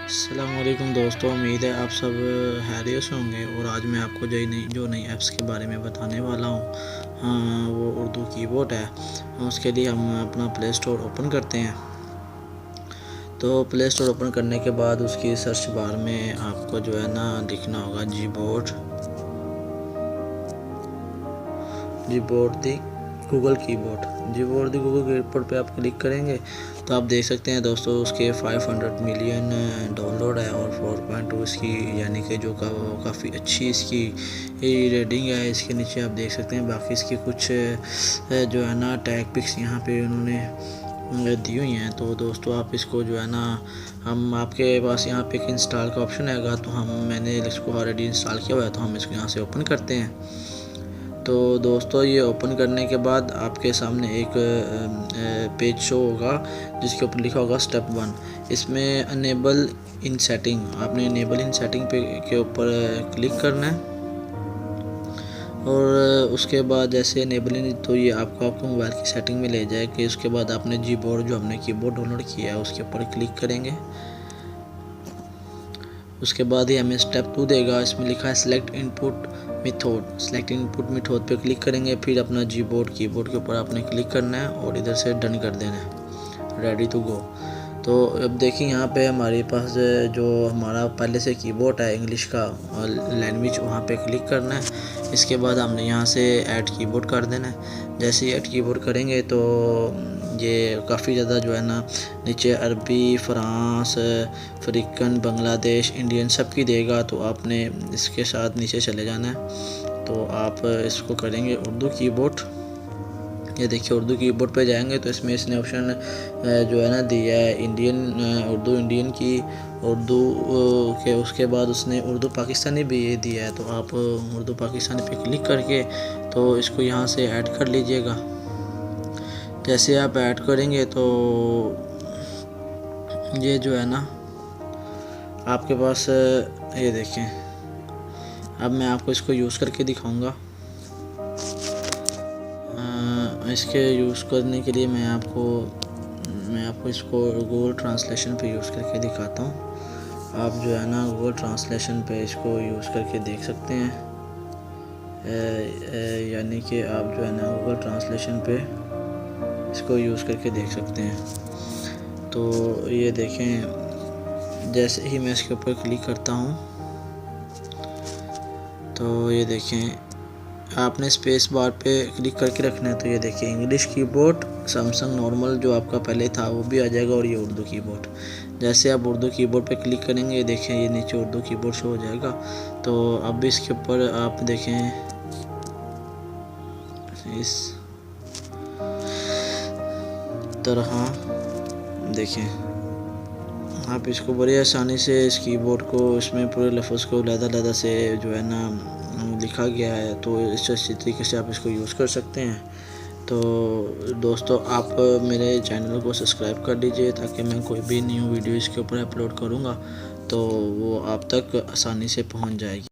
अस्सलामुअलैकुम दोस्तों, उम्मीद है आप सब खैरियत से होंगे। और आज मैं आपको जो नई ऐप्स के बारे में बताने वाला हूँ, हाँ वो उर्दू कीबोर्ड है। उसके लिए हम अपना प्ले स्टोर ओपन करते हैं। तो प्ले स्टोर ओपन करने के बाद उसकी सर्च बार में आपको जो है ना लिखना होगा जीबोर्ड दी गूगल कीबोर्ड पे आप क्लिक करेंगे तो आप देख सकते हैं दोस्तों, उसके 500 मिलियन डाउनलोड है और 4.2 इसकी यानी कि जो काफ़ी अच्छी इसकी रेटिंग है। इसके नीचे आप देख सकते हैं बाकी इसकी कुछ जो है ना टैग पिक्स यहाँ पे उन्होंने दी हुई हैं। तो दोस्तों आप इसको जो है ना, हम आपके पास यहाँ पे एक इंस्टॉल का ऑप्शन आएगा, तो मैंने इसको ऑलरेडी इंस्टॉल किया हुआ है, तो हम इसको यहाँ से ओपन करते हैं। तो दोस्तों ये ओपन करने के बाद आपके सामने एक पेज शो होगा जिसके ऊपर लिखा होगा स्टेप 1। इसमें अनेबल इन सेटिंग, आपने अनेबल इन सेटिंग के ऊपर क्लिक करना है। और उसके बाद जैसे अनेबल इन, तो ये आपको मोबाइल की सेटिंग में ले जाएगी। उसके बाद आपने जो हमने कीबोर्ड डाउनलोड किया है उसके ऊपर क्लिक करेंगे। उसके बाद ही हमें स्टेप 2 देगा, इसमें लिखा है सेलेक्ट इनपुट मेथड पे क्लिक करेंगे। फिर अपना कीबोर्ड के ऊपर आपने क्लिक करना है और इधर से डन कर देना है, रेडी टू गो। तो अब देखिए यहाँ पे हमारे पास जो हमारा पहले से कीबोर्ड है इंग्लिश का लैंग्वेज, वहाँ पे क्लिक करना है। इसके बाद हमने यहाँ से ऐड कीबोर्ड कर देना है। जैसे ही ऐड कीबोर्ड करेंगे तो ये काफ़ी ज़्यादा जो है ना नीचे अरबी, फ्रांस, अफ्रीकन, बांग्लादेश, इंडियन सब की देगा। तो आपने इसके साथ नीचे चले जाना है। तो आप इसको करेंगे उर्दू कीबोर्ड। ये देखिए उर्दू कीबोर्ड पे जाएंगे तो इसमें इसने ऑप्शन जो है ना दिया है इंडियन की उर्दू के। उसके बाद उसने उर्दू पाकिस्तानी भी ये दिया है। तो आप उर्दू पाकिस्तानी पे क्लिक करके तो इसको यहाँ से ऐड कर लीजिएगा। जैसे आप ऐड करेंगे तो ये जो है ना आपके पास ये देखें, अब मैं आपको इसको यूज़ करके दिखाऊंगा। इसके यूज़ करने के लिए मैं आपको इसको गूगल ट्रांसलेशन पे यूज़ करके दिखाता हूँ। आप जो है ना गूगल ट्रांसलेशन पे इसको यूज़ करके देख सकते हैं। यानी कि आप जो है ना गूगल ट्रांसलेशन पे इसको यूज़ करके देख सकते हैं। तो ये देखें, जैसे ही मैं इसके ऊपर क्लिक करता हूँ तो ये देखें आपने स्पेस बार पे क्लिक करके रखना है। तो ये देखिए इंग्लिश कीबोर्ड, सैमसंग नॉर्मल जो आपका पहले था वो भी आ जाएगा, और ये उर्दू कीबोर्ड। जैसे आप उर्दू कीबोर्ड पे क्लिक करेंगे, ये देखें ये नीचे उर्दू कीबोर्ड शो हो जाएगा। तो अब इसके ऊपर आप देखें इस तरह देखें, आप इसको बड़ी आसानी से इस कीबोर्ड को, इसमें पूरे लफ्ज़ को लहदा से जो है ना लिखा गया है। तो इस तरीके से आप इसको यूज़ कर सकते हैं। तो दोस्तों आप मेरे चैनल को सब्सक्राइब कर लीजिए ताकि मैं कोई भी न्यू वीडियो इसके ऊपर अपलोड करूँगा तो वो आप तक आसानी से पहुँच जाएगी।